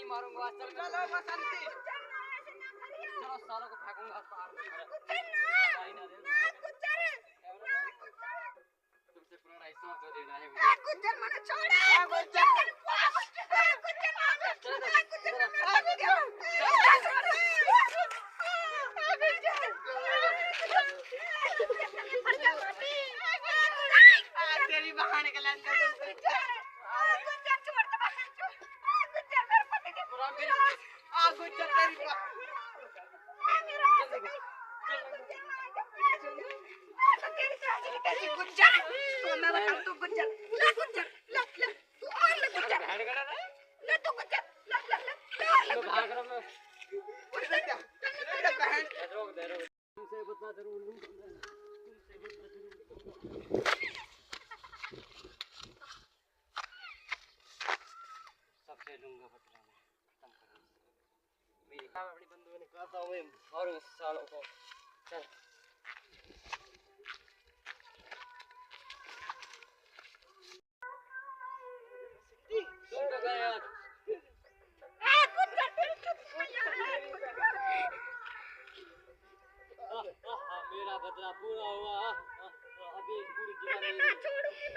मारूंगा चल चलो बसंती चलो सालों को फेंकूंगा तुमसे पुराना हिस्सा तो देना है मुझे गुज्जर मत छोड़े गुज्जर तेरी बहन के लंदन गुज्जर तेरी गुज्जर तो मैं बताऊं तो गुज्जर ला गुज्जर ला ला तू और ले गुज्जर ले तू गुज्जर ला ला ला ला भाग रहा मैं गुज्जर क्या तेरा बहन रोक दे तुमसे बता जरूर तुमसे बता सबसे लूंगा बदला में खत्म करूंगा मेरी काम अपनी बंदूक निकालता हूँ और उस सालों को चल मेरा बदला पूरा हुआ अभी पूरी जिला